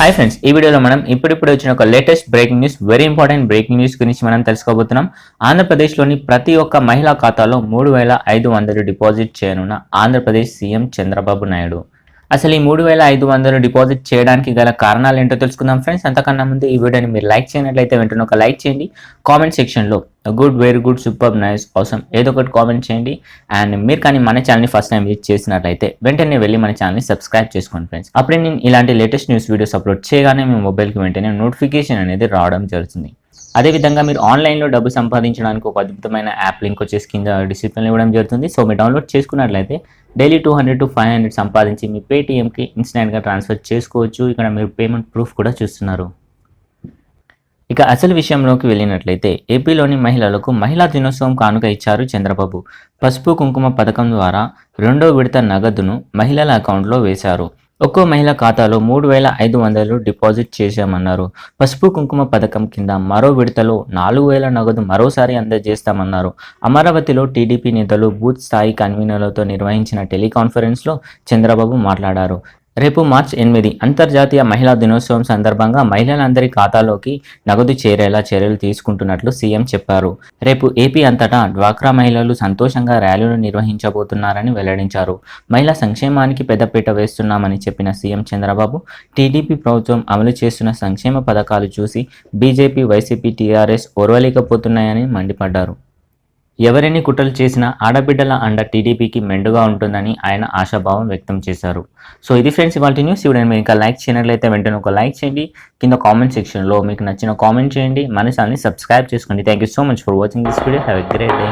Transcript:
Hi friends, ఈ వీడియోలో మనం ఇప్పుడిప్పుడు వచ్చిన ఒక latest breaking news, very important breaking news గురించి మనం తెలుసుకోబోతున్నాం. ఆంధ్రప్రదేశ్లోని ప్రతి ఒక్క మహిళా ఖాతాలో 3,500 డిపాజిట్ చేయనున్న ఆంధ్రప్రదేశ్ సీఎం చంద్రబాబు నాయుడు. అసలు ఈ 3,500 డిపాజిట్ చేయడానికి గల కారణాలు ఏంటో తెలుసుకుందాం ఫ్రెండ్స్. అంతకన్నా ముందు ఈ వీడియోని మీరు లైక్ చేయనట్లయితే వెంటనే ఒక లైక్ చేయండి. కామెంట్ సెక్షన్లో good, very good, super, nice, అవసరం ఏదో ఒకటి కామెంట్ చేయండి. అండ్ మీరు కానీ మన ఛానల్ని ఫస్ట్ టైం విజిట్ చేసినట్లయితే వెంటనే వెళ్ళి మన ఛానల్ని సబ్స్క్రైబ్ చేసుకోండి ఫ్రెండ్స్. అప్పుడే నేను ఇలాంటి లేటెస్ట్ న్యూస్ వీడియోస్ అప్లోడ్ చేయగానే మీ మొబైల్కి వెంటనే నోటిఫికేషన్ అనేది రావడం జరుగుతుంది. అదేవిధంగా మీరు ఆన్లైన్లో డబ్బు సంపాదించడానికి ఒక అద్భుతమైన యాప్ లింక్ వచ్చేసి కింద డిస్క్రిప్షన్లో ఇవ్వడం జరుగుతుంది. సో మీరు డౌన్లోడ్ చేసుకున్నట్లయితే డైలీ 200 to 500 సంపాదించి మీ పేటీఎంకి ఇన్స్టెంట్గా ట్రాన్స్ఫర్ చేసుకోవచ్చు. ఇక్కడ మీరు పేమెంట్ ప్రూఫ్ కూడా చూస్తున్నారు. ఇక అసలు విషయంలోకి వెళ్ళినట్లయితే ఏపీలోని మహిళలకు మహిళా దినోత్సవం కానుక ఇచ్చారు చంద్రబాబు. పసుపు కుంకుమ పథకం ద్వారా 2వ విడత నగదును మహిళల అకౌంట్లో వేశారు. ఒక్కో మహిళ ఖాతాలో 3,500 డిపాజిట్ చేశామన్నారు. పసుపు కుంకుమ పథకం కింద మరో విడతలో 4,000 నగదు మరోసారి అందజేస్తామన్నారు. అమరావతిలో టీడీపీ నేతలు బూత్ స్థాయి కన్వీనర్లతో నిర్వహించిన టెలికాన్ఫరెన్స్లో చంద్రబాబు మాట్లాడారు. రేపు మార్చి 8 అంతర్జాతీయ మహిళా దినోత్సవం సందర్భంగా మహిళలందరి ఖాతాలోకి నగదు చేరేలా చర్యలు తీసుకుంటున్నట్లు సీఎం చెప్పారు. రేపు ఏపీ అంతటా డ్వాక్రా మహిళలు సంతోషంగా ర్యాలీలు నిర్వహించబోతున్నారని వెల్లడించారు. మహిళా సంక్షేమానికి పెద్దపీట వేస్తున్నామని చెప్పిన సీఎం చంద్రబాబు టీడీపీ ప్రభుత్వం అమలు చేస్తున్న సంక్షేమ పథకాలు చూసి బీజేపీ, వైసీపీ, టీఆర్ఎస్ ఓర్వలేకపోతున్నాయని మండిపడ్డారు. ఎవరెన్ని కుట్రలు చేసినా ఆడబిడ్డల అండ టీడీపీకి మెండుగా ఉంటుందని ఆయన ఆశాభావం వ్యక్తం చేశారు. సో ఇది ఫ్రెండ్స్ ఇవాళ న్యూస్. ఇప్పుడు మీరు ఇంకా లైక్ చేయనట్లయితే వెంటనే ఒక లైక్ చేయండి. కింద కామెంట్ సెక్షన్లో మీకు నచ్చిన కామెంట్ చేయండి. మన ఛానల్ని సబ్స్క్రైబ్ చేసుకోండి. Thank you so much for watching this video. Have a great day.